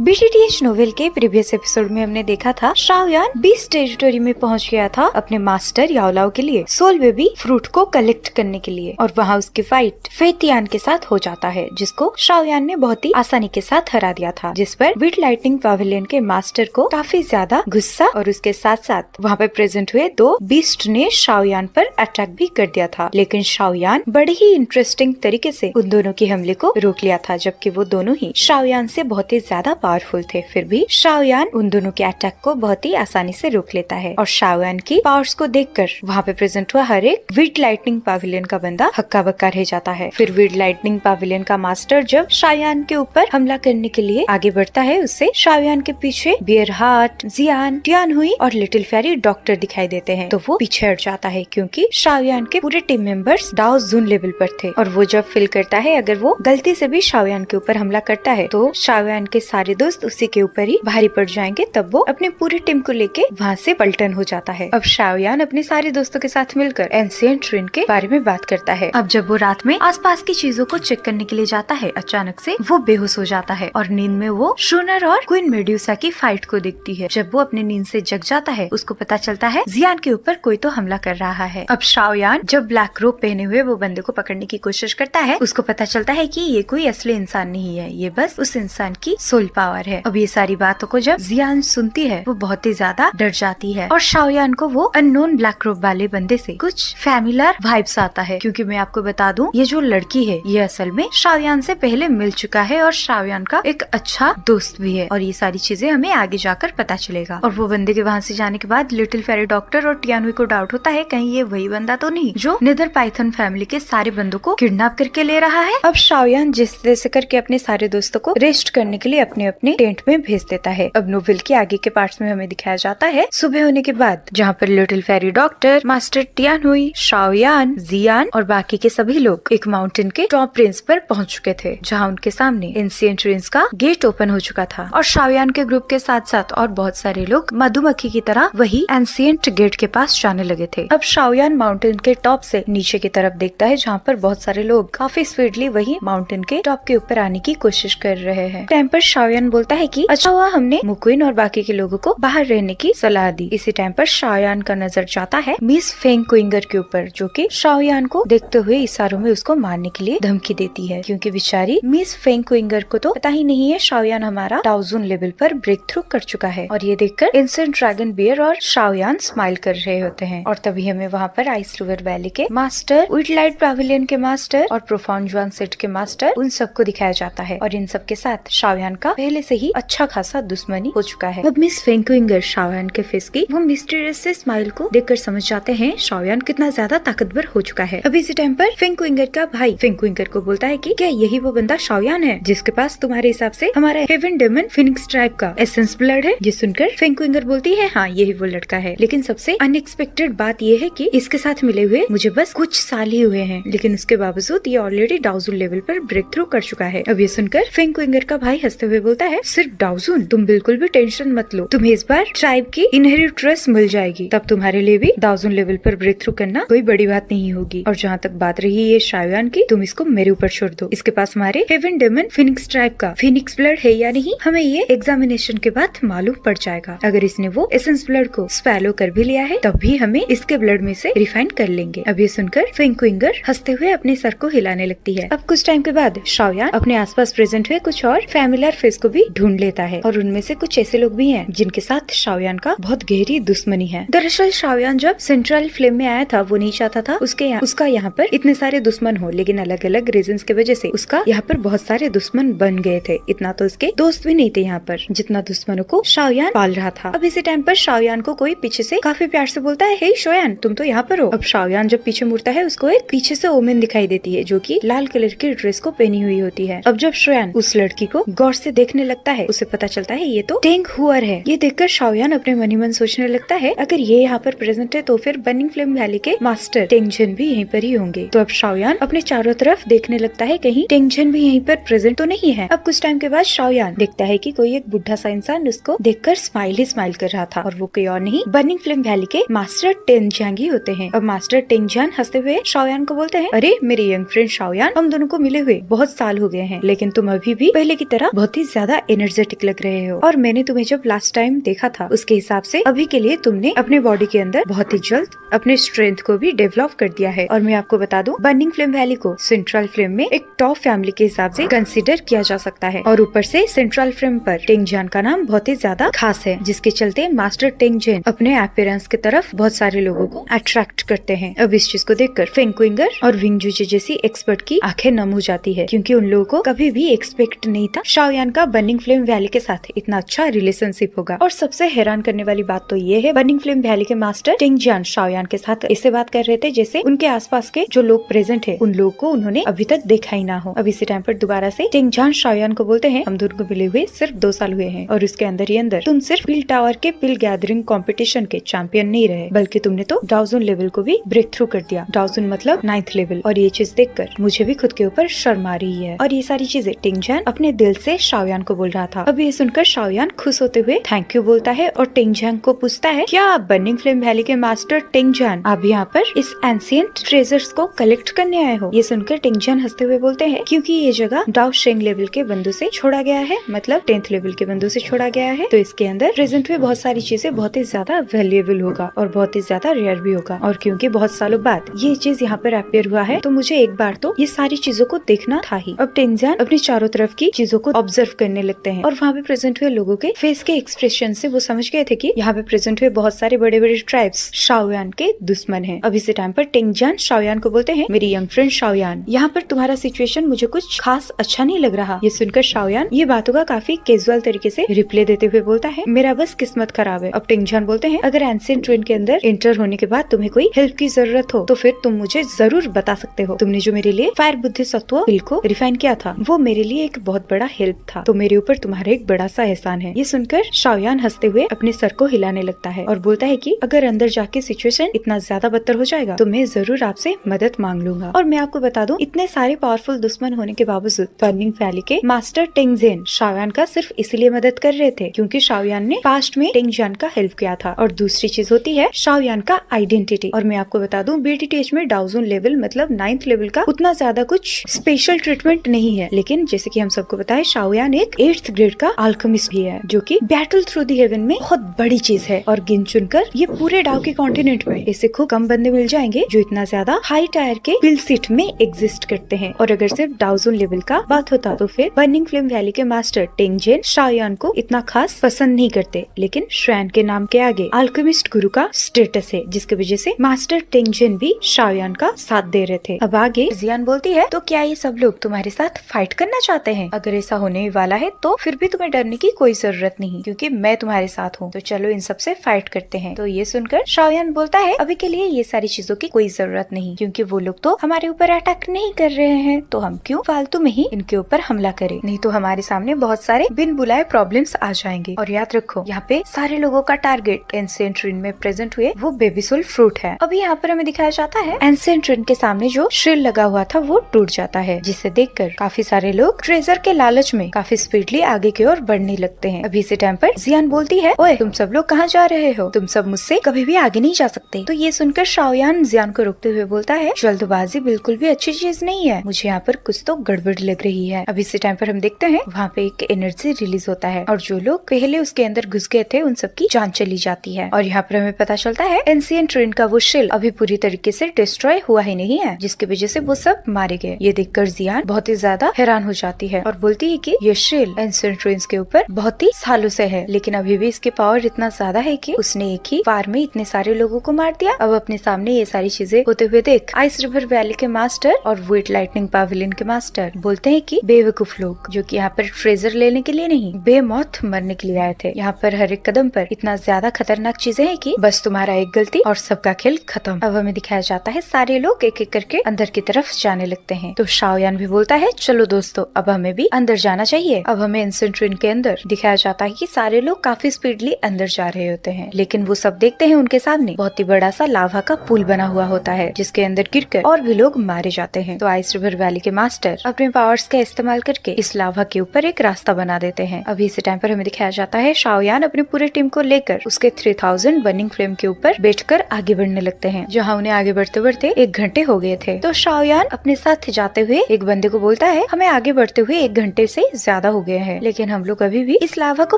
BTTH novel के previous episode में हमने देखा था शाओयान बीस्ट टेरिटोरी में पहुंच गया था अपने मास्टर याओलाओ के लिए सोल बेबी फ्रूट को कलेक्ट करने के लिए, और वहां उसकी फाइट फेतियान के साथ हो जाता है जिसको शाओयान ने बहुत ही आसानी के साथ हरा दिया था, जिस पर विड लाइटनिंग पैविलियन के मास्टर को काफी ज्यादा गुस्सा और उसके साथ साथ वहाँ पे प्रेजेंट हुए दो बीस्ट ने शाओयान पर अटैक भी कर दिया था। लेकिन शाओयान बड़ी ही इंटरेस्टिंग तरीके से उन दोनों के हमले को रोक लिया था, जबकि वो दोनों ही शाओयान से बहुत ही ज्यादा पावरफुल थे। फिर भी शाओयान उन दोनों के अटैक को बहुत ही आसानी से रोक लेता है और शाओयान की पावर्स को देखकर वहाँ पे प्रेजेंट हुआ हर एक विड लाइटनिंग पैविलियन का बंदा हक्का बक्का रह जाता है। फिर विड लाइटनिंग पैविलियन का मास्टर जब शाओयान के ऊपर हमला करने के लिए आगे बढ़ता है, उससे शाओयान के पीछे बियर हार्ट, जियान, टियानहुई और लिटिल फेरी डॉक्टर दिखाई देते हैं, तो वो पीछे हट जाता है क्योंकि शाओयान के पूरे टीम मेंबर्स डाओ जून लेवल पर थे। और वो जब फील करता है अगर वो गलती से भी शाओयान के ऊपर हमला करता है तो शाओयान के सारे दोस्त उसी के ऊपर ही भारी पड़ जाएंगे, तब वो अपनी पूरी टीम को लेके वहाँ से पलटन हो जाता है। अब शाओयान अपने सारे दोस्तों के साथ मिलकर एंशिएंट रुइन के बारे में बात करता है। अब जब वो रात में आसपास की चीजों को चेक करने के लिए जाता है, अचानक से वो बेहोश हो जाता है और नींद में वो शूनर और क्वीन मेड्यूसा की फाइट को देखती है। जब वो अपनी नींद से जग जाता है, उसको पता चलता है जियान के ऊपर कोई तो हमला कर रहा है। अब शाओयान जब ब्लैक रोब पहने हुए वो बंदे को पकड़ने की कोशिश करता है, उसको पता चलता है कि ये कोई असली इंसान नहीं है, ये बस उस इंसान की सोल पावर है। अब ये सारी बातों को जब जियान सुनती है वो बहुत ही ज्यादा डर जाती है और शाओयान को वो अननोन ब्लैक रोब वाले बंदे से कुछ फैमिलियर वाइब्स आता है, क्योंकि मैं आपको बता दूं ये जो लड़की है ये असल में शाओयान से पहले मिल चुका है और शाओयान का एक अच्छा दोस्त भी है, और ये सारी चीजें हमें आगे जाकर पता चलेगा। और वो बंदे के वहाँ से जाने के बाद लिटिल फेरी डॉक्टर और टियानहुई को डाउट होता है कहीं ये वही बंदा तो नहीं जो नेदर पाइथन फैमिली के सारे बंदों को किडनैप करके ले रहा है। अब शाओयान जिस तरह से करके अपने सारे दोस्तों को रेस्ट करने के लिए अपने अपने टेंट में भेज देता है। अब नोवेल के आगे के पार्ट्स में हमें दिखाया जाता है सुबह होने के बाद, जहाँ पर लिटिल फेरी डॉक्टर, मास्टर टियानहुई, शाओयान, जियान और बाकी के सभी लोग एक माउंटेन के टॉप रेंज पर पहुंच चुके थे, जहाँ उनके सामने एंशिएंट रेंज का गेट ओपन हो चुका था और शाओयान के ग्रुप के साथ साथ और बहुत सारे लोग मधुमक्खी की तरह वही एंशिएंट गेट के पास जाने लगे थे। अब शाओयान माउंटेन के टॉप से नीचे की तरफ देखता है, जहाँ पर बहुत सारे लोग काफी स्पीडली वही माउंटेन के टॉप के ऊपर आने की कोशिश कर रहे हैं। टाइम पर शाओयान बोलता है कि अच्छा हुआ हमने मुकुइन और बाकी के लोगों को बाहर रहने की सलाह दी। इसी टाइम पर शाओयान का नजर जाता है मिस फेंग क्विंगर के ऊपर, जो कि शाओयान को देखते हुए इशारों में उसको मारने के लिए धमकी देती है, क्योंकि बेचारी मिस फेंग क्विंगर को तो पता ही नहीं है शाओयान हमारा डाउजून लेवल पर ब्रेक थ्रू कर चुका है। और ये देखकर एंशिएंट ड्रैगन बियर और शाओयान स्माइल कर रहे होते हैं। और तभी हमें वहाँ पर आइस रिवर वैली के मास्टर, विड लाइट पैविलियन के मास्टर और प्रोफाउंड जुआन सेट के मास्टर, उन सबको दिखाया जाता है और इन सब के साथ शाओयान का पहले से ही अच्छा खासा दुश्मनी हो चुका है। अब मिस फेंग क्विंगर शाओयान के फेस की वो मिस्टीरियस से स्माइल को देखकर समझ जाते हैं शाओयान कितना ज्यादा ताकतवर हो चुका है। अब इसी टाइम पर फेंग क्विंगर का भाई फेंग क्विंगर को बोलता है कि क्या यही वो बंदा शाओयान है जिसके पास तुम्हारे हिसाब से हमारा हेवन डेमन फिनिक्स ट्राइब का एसेंस ब्लड है? ये सुनकर फेंग क्विंगर बोलती है हाँ यही वो लड़का है, लेकिन सबसे अनएक्सपेक्टेड बात ये है कि इसके साथ मिले हुए मुझे बस कुछ साल ही हुए हैं, लेकिन उसके बावजूद ये ऑलरेडी डाउजून लेवल पर ब्रेक थ्रू कर चुका है। अब ये सुनकर फेंग क्विंगर का भाई हंसते हुए बोलता है सिर्फ डाउजून? तुम बिल्कुल भी टेंशन मत लो, तुम्हें इस बार ट्राइब की इनहेरिट्रेस मिल जाएगी, तब तुम्हारे लिए भी डाउजून लेवल पर ब्रेक थ्रू करना कोई बड़ी बात नहीं होगी। और जहाँ तक बात रही ये शाओयान की, तुम इसको मेरे ऊपर छोड़ दो, इसके पास हमारे हेवन डेमन फिनिक्स ट्राइब का फिनिक्स ब्लड है या नहीं हमें ये एग्जामिनेशन के बाद मालूम पड़ जाएगा। अगर इसने वो एसेंस ब्लड को स्पैलो कर भी लिया है तब भी हमें इसके ब्लड में से रिफाइन कर लेंगे। अब ये सुनकर फेंग क्विंगर हंसते हुए अपने सर को हिलाने लगती है। अब कुछ टाइम के बाद शाओयान अपने आसपास प्रेजेंट हुए कुछ और फैमिलियर फेस को भी ढूंढ लेता है और उनमें से कुछ ऐसे लोग भी हैं जिनके साथ शाओयान का बहुत गहरी दुश्मनी है। दरअसल शाओयान जब सेंट्रल फ्लेम में आया था वो नहीं चाहता था उसका यहाँ पर इतने सारे दुश्मन हो, लेकिन अलग अलग रीजंस की वजह से उसका यहाँ पर बहुत सारे दुश्मन बन गए थे। इतना तो उसके दोस्त भी नहीं थे यहाँ पर जितना दुश्मनों को शाओयान पाल रहा था। अब इसी टाइम पर शाओयान को कोई पीछे से काफी प्यार से बोलता है हे शाओयान तुम तो यहाँ पर हो। अब शाओयान जब पीछे मुड़ता है उसको एक पीछे से ओमेन दिखाई देती है जो कि लाल कलर की ड्रेस को पहनी हुई होती है। अब जब शाओयान उस लड़की को गौर से देखने लगता है उसे पता चलता है ये तो टेंग हुआर है। ये देखकर शाओयान अपने मन ही मन सोचने लगता है अगर ये यहाँ पर प्रेजेंट है तो फिर बर्निंग फ्लेम वैली के मास्टर टेंगजन भी यहीं पर ही होंगे। तो अब शाओयान अपने चारों तरफ देखने लगता है कहीं टेंगजन भी यहीं पर प्रेजेंट तो नहीं है। अब कुछ टाइम के बाद शाओयान देखता है कि कोई एक बुढ़ा सा इंसान उसको देखकर स्माइल ही स्माइल कर रहा था और वो कोई और नहीं बर्निंग फ्लेम वैली के मास्टर टेंगजांग ही होते हैं। अब मास्टर टेंगजान हंसते हुए शाओयान को बोलते हैं अरे मेरे यंग फ्रेंड शाओयान हम दोनों को मिले हुए बहुत साल हो गए हैं, लेकिन तुम अभी भी पहले की तरह बहुत ही ज्यादा ज्यादा एनर्जेटिक लग रहे हो और मैंने तुम्हें जब लास्ट टाइम देखा था उसके हिसाब से अभी के लिए तुमने अपने बॉडी के अंदर बहुत ही जल्द अपने स्ट्रेंथ को भी डेवलप कर दिया है। और मैं आपको बता दूं, बर्निंग फ्लेम वैली को सेंट्रल फ्लेम में एक टॉप फैमिली के हिसाब से कंसीडर किया जा सकता है। और ऊपर से सेंट्रल फ्लेम पर टेंगजान का नाम बहुत ही ज्यादा खास है, जिसके चलते मास्टर टेंगजेन अपने अपीयरेंस की तरफ बहुत सारे लोगों को अट्रैक्ट करते हैं। अब इस चीज को देखकर फेंगक्विंगर और विंगजूजे जैसी एक्सपर्ट की आंखें नम हो जाती है, क्योंकि उन लोगों को कभी भी एक्सपेक्ट नहीं था शाओयान का बर्निंग फ्लेम वैली के साथ इतना अच्छा रिलेशनशिप होगा। और सबसे हैरान करने वाली बात तो ये है, बर्निंग फ्लेम वैली के मास्टर टेंगजान शाओयान के साथ ऐसे बात कर रहे थे जैसे उनके आसपास के जो लोग प्रेजेंट है उन लोगों को उन्होंने अभी तक देखा ही ना हो। अब इसी टाइम पर दोबारा से टेंगजान शाओयान को बोलते हैं, हम दोनों को मिले हुए सिर्फ 2 साल हुए हैं और उसके अंदर ही अंदर तुम सिर्फ पिल टावर के पिल गैदरिंग कंपटीशन के चैंपियन नहीं रहे, बल्कि तुमने तो डाउजन लेवल को भी ब्रेक थ्रू कर दिया। डाउजन मतलब 9th लेवल। और ये चीज देखकर मुझे भी खुद के ऊपर शर्म आ रही है। और ये सारी चीजें टेंगजान अपने दिल से शाओयान को बोल रहा था। अब ये सुनकर शाओयान खुश होते हुए थैंक यू बोलता है और टेंगजान को पूछता है, क्या आप बर्निंग फ्लेम वैली के मास्टर टेंगजान आप यहाँ पर इस एंशिएंट ट्रेजर्स को कलेक्ट करने आए हो? ये सुनकर टेंगजान हंसते हुए बोलते हैं, क्योंकि ये जगह डाउ शेंग लेवल के बंदूक से छोड़ा गया है, मतलब 10th लेवल के बंदूक से छोड़ा गया है, तो इसके अंदर प्रेजेंट में बहुत सारी चीजें बहुत ही ज्यादा वैल्यूएबल होगा और बहुत ही ज्यादा रेयर भी होगा। और क्योंकि बहुत सालों बाद ये चीज यहाँ पर अपेयर हुआ है, तो मुझे एक बार तो ये सारी चीजों को देखना था ही। अब टेंगजान अपनी चारों तरफ की चीजों को ऑब्जर्व करने लगते हैं और वहाँ पे प्रेजेंट हुए लोगों के फेस के एक्सप्रेशन से वो समझ गए थे कि यहाँ पे प्रेजेंट हुए बहुत सारे बड़े बड़े ट्राइब्स शाओयान के दुश्मन हैं। अब इसी टाइम पर टेंगजान शाओयान को बोलते हैं, मेरी यंग फ्रेंड शाओयान, यहाँ पर तुम्हारा सिचुएशन मुझे कुछ खास अच्छा नहीं लग रहा। ये सुनकर शाओयान ये बातों का काफी कैजुअल तरीके से रिप्लाई देते हुए बोलता है, मेरा बस किस्मत खराब है। अब टेंगजान बोलते हैं, अगर एंशिएंट ट्रेन के अंदर एंटर होने के बाद तुम्हें कोई हेल्प की जरूरत हो तो फिर तुम मुझे जरूर बता सकते हो। तुमने जो मेरे लिए फायर बुद्धि सत्व पिल को रिफाइन किया था वो मेरे लिए एक बहुत बड़ा हेल्प था, तो मेरे ऊपर तुम्हारा एक बड़ा सा एहसान है। ये सुनकर शाओयान हंसते हुए अपने सर को हिलाने लगता है और बोलता है कि अगर अंदर जाके सिचुएशन इतना ज्यादा बदतर हो जाएगा तो मैं जरूर आपसे मदद मांग लूंगा। और मैं आपको बता दूं, इतने सारे पावरफुल दुश्मन होने के बावजूद बर्निंग वैली के मास्टर टेंगजेन शाओयान का सिर्फ इसलिए मदद कर रहे थे क्योंकि शाओयान ने पास्ट में टेंगजान का हेल्प किया था। और दूसरी चीज होती है शाओयान का आइडेंटिटी। और मैं आपको बता दूं, बीटीटीएच में डाउजन लेवल मतलब 9th लेवल का उतना ज्यादा कुछ स्पेशल ट्रीटमेंट नहीं है, लेकिन जैसे कि हम सबको पता है शाओयान एक 8th ग्रेड का अल्केमिस्ट भी है, जो कि बैटल थ्रू द हेवन में बहुत बड़ी चीज है। और गिन चुनकर ये पूरे डाउ के कॉन्टिनेंट में ऐसे खूब कम बंदे मिल जाएंगे जो इतना ज्यादा हाई टायर के पिल सीट में एग्जिस्ट करते हैं। और अगर सिर्फ डाउजन लेवल का बात होता तो फिर बर्निंग फ्लेम वैली के मास्टर टेंगजेन शाओयान को इतना खास पसंद नहीं करते, लेकिन श्रैन के नाम के आगे अल्केमिस्ट गुरु का स्टेटस है, जिसकी वजह से मास्टर टेंगजेन भी शाओयान का साथ दे रहे थे। अब आगे जियान बोलती है, तो क्या ये सब लोग तुम्हारे साथ फाइट करना चाहते हैं? अगर ऐसा होने वाला है तो फिर भी तुम्हें डरने की कोई जरूरत नहीं, क्योंकि मैं तुम्हारे साथ हूँ, तो चलो इन सब से फाइट करते हैं। तो ये सुनकर शाओयान बोलता है, अभी के लिए ये सारी चीजों की कोई जरूरत नहीं, क्योंकि वो लोग तो हमारे ऊपर अटैक नहीं कर रहे हैं, तो हम क्यों फालतू में ही इनके ऊपर हमला करें, नहीं तो हमारे सामने बहुत सारे बिन बुलाए प्रॉब्लम्स आ जाएंगे। और याद रखो, यहाँ पे सारे लोगों का टारगेट एंशिएंट ट्रेन में प्रेजेंट हुए वो बेबी सोल फ्रूट है। अभी यहाँ पर हमें दिखाया जाता है एंशिएंट ट्रेन के सामने जो शील्ड लगा हुआ था वो टूट जाता है, जिसे देखकर काफी सारे लोग ट्रेजर के लालच में काफी स्पीडली आगे की ओर बढ़ने लगते हैं। अभी इसी टाइम पर जियान बोलती है, ओए तुम सब लोग कहाँ जा रहे हो? तुम सब मुझसे कभी भी आगे नहीं जा सकते। तो ये सुनकर शाओयान जियान को रोकते हुए बोलता है, जल्दबाजी बिल्कुल भी अच्छी चीज नहीं है, मुझे यहाँ पर कुछ तो गड़बड़ लग रही है। अभी इसी टाइम पर हम देखते हैं वहाँ पे एक एनर्जी रिलीज होता है और जो लोग पहले उसके अंदर घुस गए थे उन सबकी जान चली जाती है। और यहाँ पर हमें पता चलता है एंशिएंट ट्रेन का वो शील्ड अभी पूरी तरीके से डिस्ट्रॉय हुआ ही नहीं है, जिसकी वजह से वो सब मारे गए। ये देखकर जियान बहुत ही ज्यादा हैरान हो जाती है और बोलती है कि ये शील्ड एंशिएंट ट्रेन के ऊपर बहुत ही सालों से है, लेकिन अभी भी इसके पावर इतना ज्यादा है कि उसने एक ही वार में इतने सारे लोगों को मार दिया। अब अपने सामने ये सारी चीजें होते हुए देख आइस रिवर वैली के मास्टर और वेट लाइटनिंग पैविलियन के मास्टर बोलते हैं कि बेवकूफ लोग जो कि यहाँ पर ट्रेजर लेने के लिए नहीं, बेमौत मरने के लिए आए थे। यहाँ पर हर एक कदम पर इतना ज्यादा खतरनाक चीजें हैं कि बस तुम्हारा एक गलती और सबका खेल खत्म। अब हमें दिखाया जाता है सारे लोग एक एक करके अंदर की तरफ जाने लगते हैं। तो शाओयान भी बोलता है, चलो दोस्तों अब हमें भी अंदर जाना चाहिए। अब हमें एंशिएंट ट्रेन के अंदर दिखाया जाता है कि सारे लोग काफी स्पीडली अंदर जा रहे होते हैं, लेकिन वो सब देखते हैं उनके सामने बहुत ही बड़ा सा लावा का पुल बना हुआ होता है, जिसके अंदर गिरकर और भी लोग मारे जाते हैं। तो आइस रिवर वैली के मास्टर अपने पावर्स का इस्तेमाल करके इस लावा के ऊपर एक रास्ता बना देते हैं। अभी इसी टाइम पर हमें दिखाया जाता है शाओयान अपनी पूरी टीम को लेकर उसके 3000 बर्निंग फ्लेम के ऊपर बैठकर आगे बढ़ने लगते हैं, जहाँ उन्हें आगे बढ़ते बढ़ते 1 घंटे हो गए थे। तो शाओयान अपने साथ जाते हुए एक बंदे को बोलता है, हमें आगे बढ़ते हुए 1 घंटे से ज्यादा हो गए हैं, लेकिन हम लोग अभी भी इस लावा को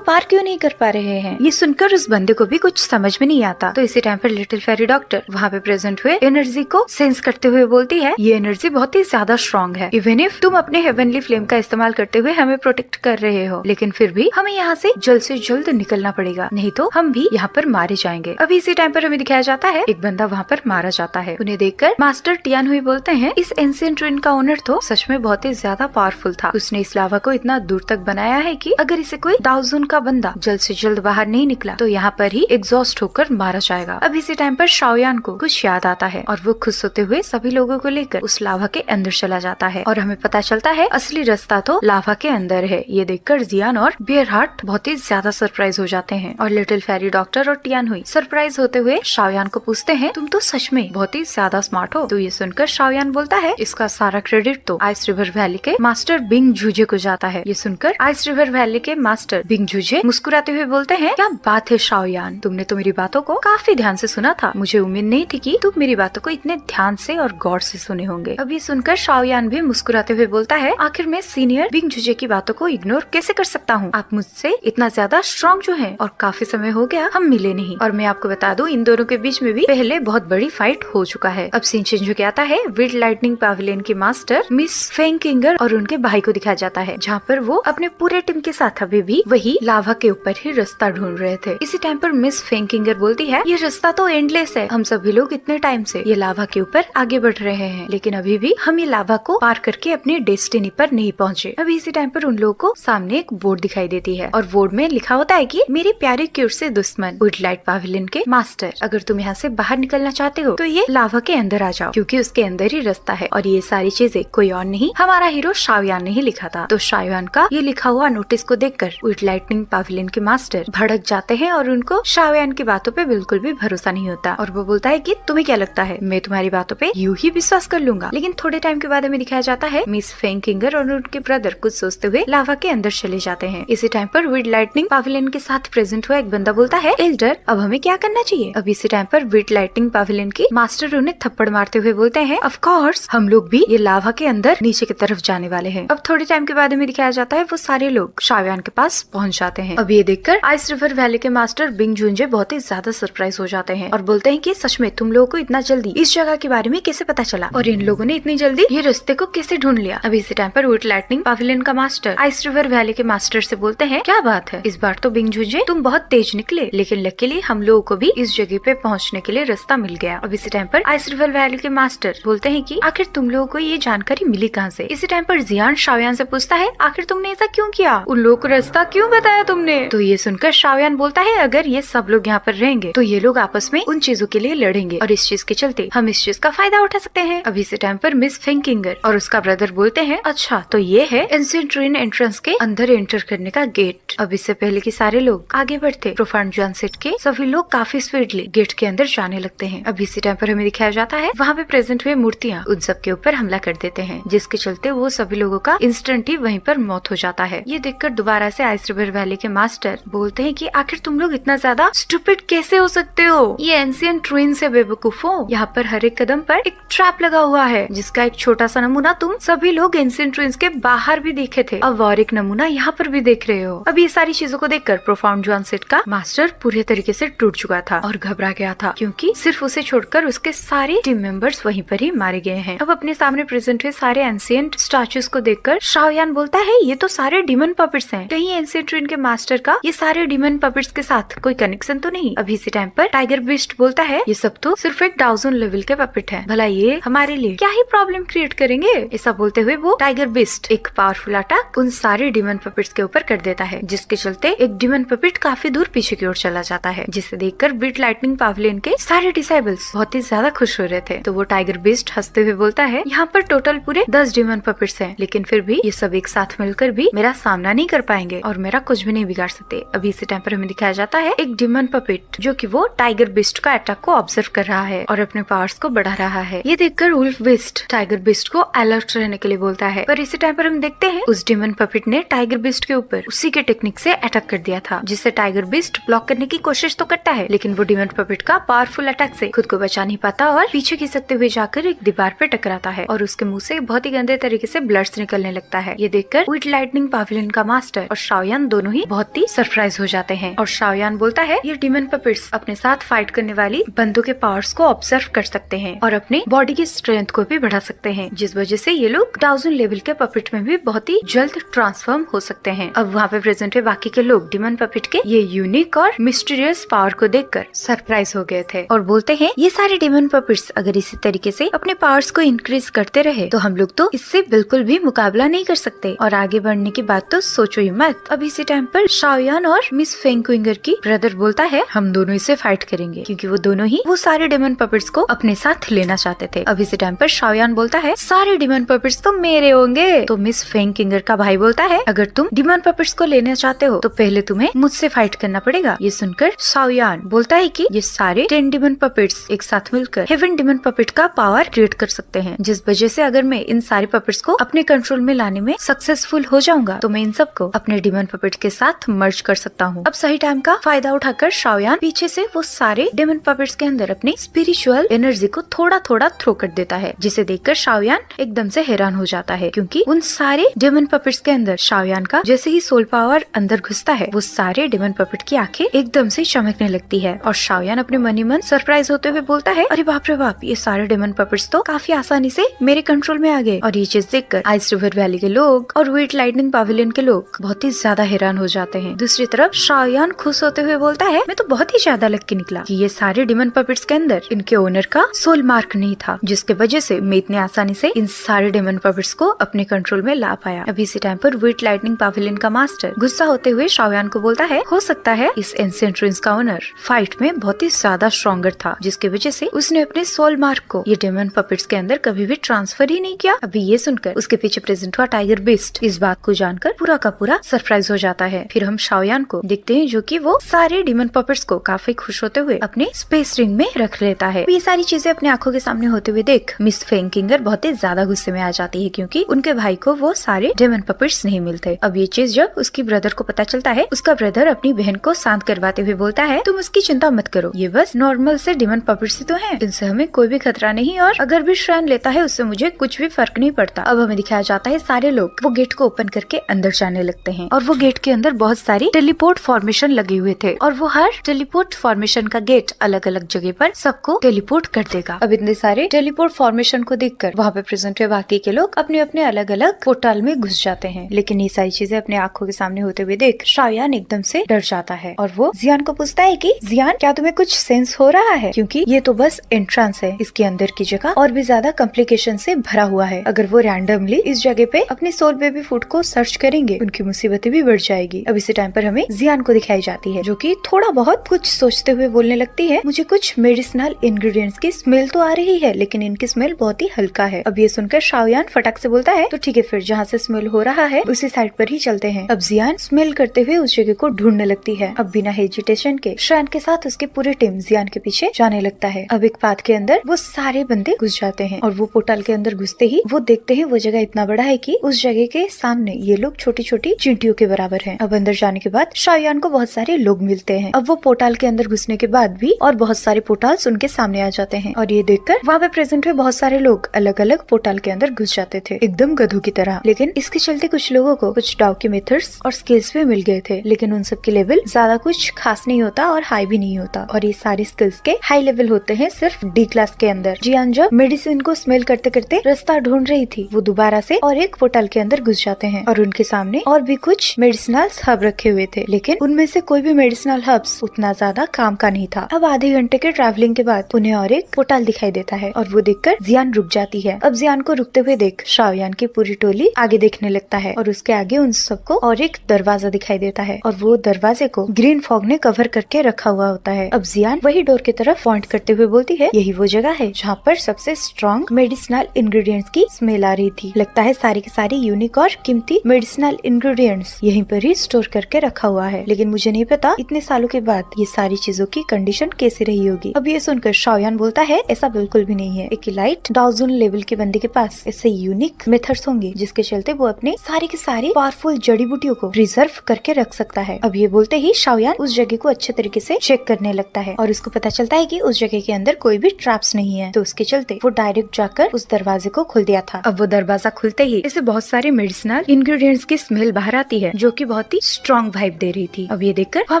पार क्यों नहीं कर पा रहे हैं। ये सुनकर उस बंदे को भी कुछ समझ में नहीं आता। तो इसी टाइम पर लिटिल फेरी डॉक्टर वहाँ पे प्रेजेंट हुए एनर्जी को सेंस करते हुए बोलती है, ये एनर्जी बहुत ही ज्यादा स्ट्रॉन्ग है। इवन इफ तुम अपने हेवनली फ्लेम का इस्तेमाल करते हुए हमें प्रोटेक्ट कर रहे हो, लेकिन फिर भी हमें यहाँ से जल्द निकलना पड़ेगा, नहीं तो हम भी यहाँ पर मारे जाएंगे। अभी इसी टाइम पर हमें दिखाया जाता है एक बंदा वहाँ पर मारा जाता है। उन्हें देखकर मास्टर टियान हुई बोलते हैं, इस एंशिएंट रुइन का ओनर तो सच में बहुत ही ज्यादा पावरफुल था। उसने इस लावा को इतना दूर तक बनाया है कि अगर इसे कोई दाउजुन का बंदा जल्द से जल्द बाहर नहीं निकला तो यहाँ पर ही एग्जॉस्ट होकर मारा जाएगा। अब इसी टाइम पर शाओयान को कुछ याद आता है और वो खुश होते हुए सभी लोगों को लेकर उस लावा के अंदर चला जाता है और हमें पता चलता है असली रास्ता तो लावा के अंदर है। ये देखकर जियान और बियर हार्ट बहुत ही ज्यादा सरप्राइज हो जाते हैं और लिटिल फेरी डॉक्टर और टियान हुई सरप्राइज होते हुए शाओयान को पूछते हैं, तुम तो सच में बहुत ही ज्यादा स्मार्ट हो। तो ये सुनकर शाओयान बोलता है, इसका सारा क्रेडिट तो आइस रिवर वैली के मास्टर बिंग जूजे को जाता है। ये सुनकर आइस रिवर वैली के मास्टर बिंग जूजे मुस्कुराते हुए बोलते हैं, क्या बात है शाओयान, तुमने तो मेरी बातों को काफी ध्यान से सुना था। मुझे उम्मीद नहीं थी कि तुम मेरी बातों को इतने ध्यान से और गौर से सुने होंगे। अब ये सुनकर शाओयान भी मुस्कुराते हुए बोलता है, आखिर मैं सीनियर बिंग जूजे की बातों को इग्नोर कैसे कर सकता हूँ। आप मुझसे इतना ज्यादा स्ट्रॉन्ग जो है और काफी समय हो गया हम मिले नहीं। और मैं आपको बता दूं इन दोनों के बीच में भी पहले बहुत बड़ी फाइट हो चुका है। अब सीन चेंज हो के आता है विल्ड लाइटनिंग पैविलियन की मास्टर मिस फेंग किंगर और उनके भाई को दिखाया जाता है, जहाँ पर वो अपने पूरे टीम के साथ अभी भी वही लावा के ऊपर ही रास्ता ढूंढ रहे थे। इसी टाइम पर मिस फेंग किंगर बोलती है, ये रास्ता तो एंडलेस है, हम सभी लोग इतने टाइम से ये लावा के ऊपर आगे बढ़ रहे हैं, लेकिन अभी भी हम ये लावा को पार करके अपने डेस्टिनी पर नहीं पहुँचे। अभी इसी टाइम पर उन लोगों को सामने एक बोर्ड दिखाई देती है और बोर्ड में लिखा होता है कि मेरे प्यारे क्यूर से दुश्मन वुड लाइट पैविलियन के मास्टर, अगर तुम यहाँ से बाहर निकलना चाहते हो तो ये लावा के अंदर आ जाओ, क्योंकि उसके अंदर ही रास्ता है। और ये सारी चीजें कोई और नहीं, हमारा हीरो शाओयान ने ही लिखा था। तो शाओयान का ये लिखा हुआ नोटिस को देखकर वुड लाइटनिंग पैविलियन के मास्टर भड़क जाते हैं और उनको शाओयान की बातों पे बिल्कुल भी भरोसा नहीं होता और वो बोलता है कि तुम्हें क्या लगता है मैं तुम्हारी बातों पे यूं ही विश्वास कर लूंगा। लेकिन थोड़े टाइम के बाद हमें दिखाया जाता है मिस फेंग किंगर और उनके ब्रदर कुछ सोचते हुए लावा के अंदर चले जाते हैं। इसी टाइम पर वुड लाइटनिंग पैविलियन के साथ प्रेजेंट हुआ एक बंदा बोलता है, एल्डर अब हमें क्या करना चाहिए। अब इसी टाइम पर वुड लाइटनिंग पैविलियन की मास्टर उन्हें थप्पड़ मारते हुए बोलते हैं, ऑफ कोर्स हम लोग भी ये लावा के अंदर नीचे की तरफ जाने वाले हैं। अब थोड़े टाइम के बाद हमें दिखाया जाता है वो सारे लोग शाओयान के पास पहुंच जाते हैं। अब ये देखकर आइस रिवर वैली के मास्टर बिंग जूंजे बहुत ही ज्यादा सरप्राइज हो जाते हैं और बोलते हैं कि सच में तुम लोगों को इतना जल्दी इस जगह के बारे में कैसे पता चला और इन लोगों ने इतनी जल्दी ये रास्ते को कैसे ढूंढ लिया। अब इसी टाइम पर वुड लाइटनिंग पैविलियन का मास्टर आइस रिवर वैली के मास्टर से बोलते हैं, क्या बात है इस बार तो बिंग जूंजे तुम बहुत तेज निकले, लेकिन लकीली हम लोगों को भी इस जगह पे पहुंचने के लिए रास्ता मिल गया। अब इसी टाइम पर आइस रिवर वैली के मास्टर बोलते हैं कि आखिर तुम लोगों को ये जानकारी मिली कहाँ से। इसी टाइम पर जियान शाओयान से पूछता है, आखिर तुमने ऐसा क्यों किया, उन लोगों को रास्ता क्यों बताया तुमने। तो ये सुनकर शाओयान बोलता है, अगर ये सब लोग यहाँ पर रहेंगे तो ये लोग आपस में उन चीजों के लिए लड़ेंगे और इस चीज के चलते हम इस चीज का फायदा उठा सकते हैं। अब इसी टाइम पर मिस फेंग किंगर और उसका ब्रदर बोलते हैं, अच्छा तो ये है एंशिएंट रुइन एंट्रेंस के अंदर एंटर करने का गेट। अब इससे पहले कि सारे लोग आगे बढ़ते प्रोफाउंड जानसेट के सभी लोग काफी स्पीडली गेट के अंदर जाने लगते हैं। अब इसी टाइम पर हमें दिखाया जाता है वहाँ पे प्रेजेंट हुए मूर्तियाँ उन सब के ऊपर हमला कर देते हैं, जिसके चलते वो सभी लोगों का इंस्टेंट ही वहीं पर मौत हो जाता है। ये देखकर दोबारा से आइस रिवर वैली के मास्टर बोलते हैं कि आखिर तुम लोग इतना ज्यादा स्टूपिड कैसे हो सकते हो, ये एंशिएंट रुइन से बेवकूफो, यहाँ पर हर एक कदम पर एक ट्रैप लगा हुआ है जिसका एक छोटा सा नमूना तुम सभी लोग एंशिएंट रुइन्स के बाहर भी देखे थे, अब और एक नमूना यहाँ पर भी देख रहे हो। अब ये सारी चीजों को देखकर प्रोफाउंड जानसेट का मास्टर पूरे तरीके से टूट चुका था और घबरा गया था, क्योंकि सिर्फ उसे छोड़कर उसके सारे टीम मेंबर्स वहीं पर ही मारे गए हैं। अब अपने सामने प्रेजेंट हुए सारे एंशिएंट स्टैचूज को देखकर शाओयान बोलता है, ये तो सारे डीमन पपेट्स हैं, कहीं एंशिएंट रुइन के मास्टर का ये सारे डीमन पपेट्स के साथ कोई कनेक्शन तो नहीं। अभी इसी टाइम पर टाइगर बीस्ट बोलता है, ये सब तो सिर्फ एक डाउजन लेवल के पपेट है, भला ये हमारे लिए क्या ही प्रॉब्लम क्रिएट करेंगे। ऐसा बोलते हुए वो टाइगर बीस्ट एक पावरफुल अटैक उन सारे डीमन पपेट्स के ऊपर कर देता है, जिसके चलते एक डीमन पपेट काफी दूर पीछे की ओर चला जाता है, जिसे देखकर वुड लाइटनिंग पैविलियन के सारे डिसाइबल्स बहुत ही ज्यादा खुश हो रहे थे। तो वो टाइगर बीस्ट हंसते हुए बोलता है, यहाँ पर टोटल पूरे 10 डीमन पपेट्स हैं, लेकिन फिर भी ये सब एक साथ मिलकर भी मेरा सामना नहीं कर पाएंगे और मेरा कुछ भी नहीं बिगाड़ सकते। अभी इसी टाइम पर हमें दिखाया जाता है एक डीमन पपेट जो कि वो टाइगर बीस्ट का अटैक को ऑब्जर्व कर रहा है और अपने पावर्स को बढ़ा रहा है। ये देखकर वुल्फ बीस्ट टाइगर बीस्ट को अलर्ट रहने के लिए बोलता है, पर इसी टाइम पर हम देखते हैं उस डीमन पपेट ने टाइगर बीस्ट के ऊपर उसी के टेक्निक से अटैक कर दिया था, जिससे टाइगर बीस्ट ब्लॉक करने की कोशिश तो करता है, लेकिन वो डीमन पपेट का पावरफुल अटैक से खुद को बचा नहीं पाता और पीछे खिसकते हुए जाकर एक दीवार पे टकराता है और उसके मुंह से बहुत ही गंदे तरीके से ब्लड्स निकलने लगता है। ये देखकर वुड लाइटनिंग पैविलियन का मास्टर और शाओयान दोनों ही बहुत ही सरप्राइज हो जाते हैं। और शाओयान बोलता है ये डिमन पपेट्स अपने साथ फाइट करने वाली बंदों के पावर्स को ऑब्जर्व कर सकते हैं और अपने बॉडी की स्ट्रेंथ को भी बढ़ा सकते हैं, जिस वजह से ये लोग 1000 लेवल के पपेट में भी बहुत ही जल्द ट्रांसफॉर्म हो सकते हैं। अब वहाँ पे प्रेजेंट है बाकी के लोग डिमन पपेट के ये यूनिक और मिस्टीरियस पावर को देखकर सरप्राइज हो गए थे और बोलते हैं ये सारे डिमन पपेट्स अगर इसी तरीके से अपने पावर्स को इंक्रीज करते रहे तो हम लोग तो इससे बिल्कुल भी मुकाबला नहीं कर सकते और आगे बढ़ने की बात तो सोचो ही मत। अब इसी टाइम पर शाओयान और मिस फेंगक्विंगर की ब्रदर बोलता है हम दोनों इससे फाइट करेंगे, क्योंकि वो दोनों ही वो सारे डिमन पपेट्स को अपने साथ लेना चाहते थे। अब इसी टाइम पर शाओयान बोलता है सारे डिमन पपेट्स तो मेरे होंगे। तो मिस फेंगक्विंगर का भाई बोलता है अगर तुम डिमन पपेट्स को लेना चाहते हो तो पहले तुम्हें मुझसे फाइट करना पड़ेगा। ये सुनकर शाओयान बोलता है कि ये सारे 10 डिमन पपेट्स एक साथ मिलकर हेवन डिमन पपेट का पावर क्रिएट कर सकते हैं, जिस वजह से अगर मैं इन सारे पपेट्स को अपने कंट्रोल में लाने में सक्सेसफुल हो जाऊंगा तो मैं इन सबको अपने डिमन पपेट के साथ मर्ज कर सकता हूँ। अब सही टाइम का फायदा उठाकर शाओयान पीछे से वो सारे डिमन पपेट्स के अंदर अपनी स्पिरिचुअल एनर्जी को थोड़ा थोड़ा थ्रो कर देता है, जिसे देखकर शाओयान एकदम से हैरान हो जाता है, क्योंकि उन सारे डिमन पपेट्स के अंदर शाओयान का जैसे ही सोल पावर अंदर घुसता है वो सारे डिमन पपेट की आंखें एकदम से चमकने लगती है और शाओयान अपने मन ही मन सरप्राइज होते हुए बोलता है अरे बाप रे बाप, ये सारे डिमन पपेट्स तो काफी आसानी से मेरे कंट्रोल में आ गए। और ये चीज देखकर आइस रिवर वैली के लोग और वेट लाइटनिंग पैविलियन के लोग बहुत ही ज्यादा हैरान हो जाते हैं। दूसरी तरफ शाओयान खुश होते हुए बोलता है मैं तो बहुत ही ज्यादा लक्की निकला कि ये सारे डिमन पपेट्स के अंदर इनके ओनर का सोल मार्क नहीं था, जिसके वजह से मैं इतनी आसानी से इन सारे डिमन पपेट्स को अपने कंट्रोल में ला पाया। अभी इसी टाइम पर वेट लाइटनिंग पैविलियन का मास्टर गुस्सा होते हुए शाओयान को बोलता है हो सकता है इस एंशिएंट रुइंस का ओनर फाइट में बहुत ही ज्यादा स्ट्रॉन्गर था, जिसकी वजह से उसने अपने सोल मार्क को ये डिमन पपेट्स के अंदर कभी भी ट्रांसफर ही नहीं किया। अभी ये सुनकर उसके पीछे प्रेजेंट हुआ टाइगर बीस्ट इस बात को जानकर पूरा का पूरा सरप्राइज हो जाता है। फिर हम शाओयान को देखते हैं जो कि वो सारे डिमन पपेट्स को काफी खुश होते हुए अपने स्पेस रिंग में रख लेता है। ये सारी चीजें अपने आंखों के सामने होते हुए देख मिस फेंगक्विंगर बहुत ही ज्यादा गुस्से में आ जाती है, क्योंकि उनके भाई को वो सारे डिमन पपेट्स नहीं मिलते। अब ये चीज जब उसकी ब्रदर को पता चलता है, उसका ब्रदर अपनी बहन को शांत करवाते हुए बोलता है तुम उसकी चिंता मत करो, ये बस नॉर्मल से डिमन पपेट्स ही तो हैं, इनसे हमें कोई भी खतरा नहीं और अगर भी श्राइन लेता है उससे मुझे कुछ भी फर्क नहीं पड़ता। अब हमें दिखाया जाता है सारे लोग वो गेट को ओपन करके अंदर जाने लगते हैं और वो गेट के अंदर बहुत सारी टेलीपोर्ट फॉर्मेशन लगे हुए थे और वो हर टेलीपोर्ट फॉर्मेशन का गेट अलग अलग जगह पर सबको टेलीपोर्ट कर देगा। अब इतने सारे टेलीपोर्ट फॉर्मेशन को देखकर वहाँ पे प्रेजेंट हुए बाकी के लोग अपने अपने अलग अलग पोर्टल में घुस जाते हैं, लेकिन ये सारी चीजें अपने आंखों के सामने होते हुए देख शाओयान एकदम से डर जाता है और वो जियान को पूछता है कि जियान क्या तुम्हें कुछ सेंस हो रहा है, क्योंकि ये तो बस एंट्रेंस है, इसके अंदर की जगह और भी ज्यादा कॉम्प्लिकेशन से भरा हुआ है। अगर वो रैंडमली इस जगह पे अपने सोल बेबी फूड को सर्च करेंगे उनकी मुसीबतें भी बढ़ जाएगी। अब इसी टाइम पर हमें जियान को दिखाई जाती है जो कि थोड़ा बहुत कुछ सोचते हुए बोलने लगती है मुझे कुछ मेडिसिनल इंग्रेडिएंट्स की स्मेल तो आ रही है, लेकिन इनकी स्मेल बहुत ही हल्का है। अब ये सुनकर शाओयान फटाक से बोलता है तो ठीक है, फिर जहाँ से स्मेल हो रहा है उसी साइड पर ही चलते हैं। अब जियान स्मेल करते हुए उस जगह को ढूंढने लगती है। अब बिना हेजिटेशन के श्राइन के साथ उसकी पूरी टीम जियान के पीछे जाने लगता है। अब एक पाथ के अंदर वो सारे बंदे घुस जाते हैं और वो पोर्टल के अंदर घुसते ही वो देखते हैं वो जगह इतना बड़ा है कि उस जगह के सामने ये लोग छोटी छोटी चींटियों के बराबर हैं। अब अंदर जाने के बाद शाओयान को बहुत सारे लोग मिलते हैं। अब वो पोर्टल के अंदर घुसने के बाद भी और बहुत सारे पोर्टल्स उनके सामने आ जाते हैं और ये देखकर वहाँ पे प्रेजेंट हुए बहुत सारे लोग अलग अलग पोर्टल के अंदर घुस जाते थे एकदम गधों की तरह। लेकिन इसके चलते कुछ लोगों को कुछ डाउ के मेथड्स और स्किल्स भी मिल गए थे, लेकिन उन सब के लेवल ज्यादा कुछ खास नहीं होता और हाई भी नहीं होता और ये सारी स्किल्स के हाई लेवल होते हैं सिर्फ डी क्लास के अंदर। जियान जब मेडिसिन को स्मेल करते करते रास्ता ढूंढ रही थी वो दोबारा से और एक पोर्टल के अंदर घुस जाते हैं और उनके सामने और भी कुछ मेडिसिनल हब रखे हुए थे, लेकिन उनमें से कोई भी मेडिसिनल हब्स उतना ज्यादा काम का नहीं था। अब आधे घंटे के ट्रैवलिंग के बाद उन्हें और एक पोर्टल दिखाई देता है और वो देखकर जियान रुक जाती है। अब जियान को रुकते हुए देख शाओयान की पूरी टोली आगे देखने लगता है और उसके आगे उन सबको और एक दरवाजा दिखाई देता है और वो दरवाजे को ग्रीन फॉग ने कवर करके रखा हुआ होता है। अब जियान वही डोर की तरफ पॉइंट करते हुए बोलती है यही वो जगह है जहाँ पर सबसे स्ट्रॉन्ग मेडिसिनल इंग्रेडिएंट्स की स्मेल आ रही थी। लगता है सारी के सारी यूनिक और कीमती मेडिसिनल इंग्रेडिएंट्स यहीं पर ही स्टोर करके रखा हुआ है, लेकिन मुझे नहीं पता इतने सालों के बाद ये सारी चीजों की कंडीशन कैसी रही होगी। अब ये सुनकर शाओयान बोलता है ऐसा बिल्कुल भी नहीं है। एक इलाइट 1000 लेवल के बंदे के पास ऐसे यूनिक मेथड्स होंगे जिसके चलते वो अपने सारी के सारी पावरफुल जड़ी बूटियों को रिजर्व करके रख सकता है। अब ये बोलते ही शाओयान उस जगह को अच्छे तरीके से चेक करने लगता है और उसको पता चलता है कि उस जगह के अंदर कोई भी ट्रैप्स नहीं है, तो उसके चलते वो डायरेक्ट जाकर उस दरवाजे को खोल दिया था। अब वो दरवाजा खुलते ही ऐसे बहुत सारे मेडिसिनल इंग्रेडिएंट्स की स्मेल बाहर आती है जो कि बहुत ही स्ट्रॉन्ग वाइब दे रही थी। अब ये देखकर वहाँ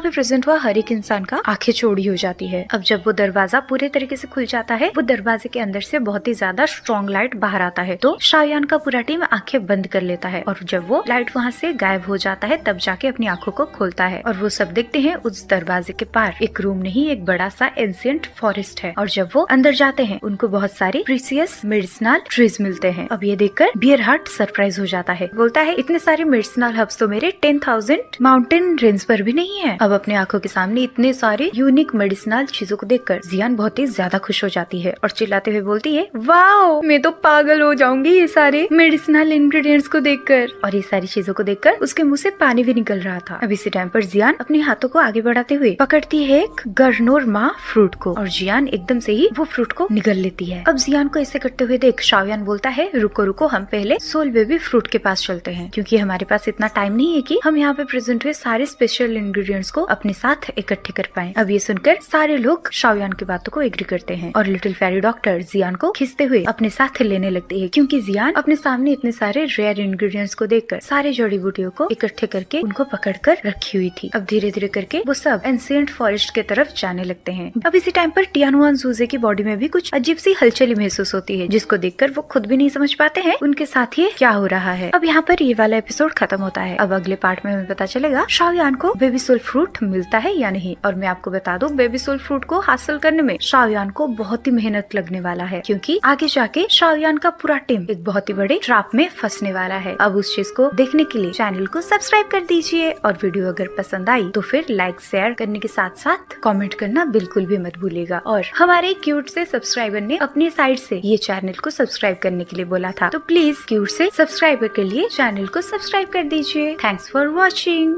पे प्रेजेंट हुआ हर एक इंसान का आंखें चौड़ी हो जाती है। अब जब वो दरवाजा पूरे तरीके से खुल जाता है, वो दरवाजे के अंदर से बहुत ही ज्यादा स्ट्रॉन्ग लाइट बाहर आता है, तो शाओयान का पूरा टीम आंखें बंद कर लेता है और जब वो लाइट वहाँ से गायब हो जाता है तब जाके अपनी आंखों को खोलता है और वो सब देखते हैं उस दरवाजे के पार एक रूम नहीं, एक बड़ा सा एंशिएंट फॉरेस्ट है। और जब वो अंदर जाते हैं उनको बहुत सारी प्रीसियस मेडिसिनल ट्रीज मिलते हैं। अब ये देखकर बियर हार्ट सरप्राइज हो जाता है, बोलता है इतने सारे मेडिसिनल हर्ब्स तो मेरे 10,000 माउंटेन रेंज पर भी नहीं है। अब अपने आंखों के सामने इतने सारे यूनिक मेडिसिनल चीजों को देखकर जियान बहुत ही ज्यादा खुश हो जाती है और चिल्लाते हुए बोलती है, वाओ मैं तो पागल हो जाऊंगी ये सारे मेडिसिनल इंग्रेडिएंट्स को देखकर। और ये सारी चीजों को देखकर उसके मुंह से पानी भी निकल रहा था। अब इसी टाइम पर जियान अपने हाथों को आगे बढ़ाते हुए पकड़ती है एक गर्नोरमा फ्रूट को और जियान एकदम से ही वो फ्रूट को निगल लेती है। अब जियान को ऐसे करते हुए देख शाओयान बोलता है, रुको रुको, हम पहले सोल बेबी फ्रूट के पास चलते हैं क्योंकि हमारे पास इतना टाइम नहीं है कि हम यहाँ पे प्रेजेंट हुए सारे स्पेशल इंग्रेडिएंट्स को अपने साथ इकट्ठे कर पाएं। अब ये सुनकर सारे लोग शाओयान की बातों को एग्री करते हैं और लिटिल फेरी डॉक्टर जियान को खींचते हुए अपने साथ लेने लगती है क्योंकि जियान अपने सामने इतने सारे रेयर इंग्रेडिएंट्स को देखकर सारे जड़ी बूटियों को इकट्ठे करके उनको पकड़कर रखी हुई थी। अब धीरे धीरे करके वो सब एंशिएंट फॉरेस्ट के तरफ जाने लगते हैं। अब इसी टाइम पर टियानुआन जूजे की बॉडी में भी कुछ अजीब सी हलचल महसूस होती है जिसको देखकर वो खुद भी नहीं समझ पाते हैं उनके साथ ये क्या हो रहा है। अब यहाँ पर ये वाला एपिसोड खत्म होता है। अब अगले पार्ट में हमें पता चलेगा शाओयान को बेबी सोल फ्रूट मिलता है या नहीं। और मैं आपको बता दूं, बेबी सोल फ्रूट को हासिल करने में शाओयान को बहुत ही मेहनत लगने वाला है क्योंकि आगे जाके शाओयान का पूरा टीम एक बहुत ही बड़े ट्रैप में फंसने वाला है। अब उस चीज को देखने के लिए चैनल को सब्सक्राइब कर दीजिए और वीडियो अगर पसंद आई तो फिर लाइक शेयर करने के साथ साथ कमेंट करना बिल्कुल भी मत भूलिएगा। और हमारे क्यूट से सब्सक्राइबर ने अपनी साइड से ये चैनल को सब्सक्राइब करने के लिए बोला था, तो प्लीज क्यूट से सब्सक्राइबर के लिए चैनल को सब्सक्राइब कर दीजिए। Thanks for watching.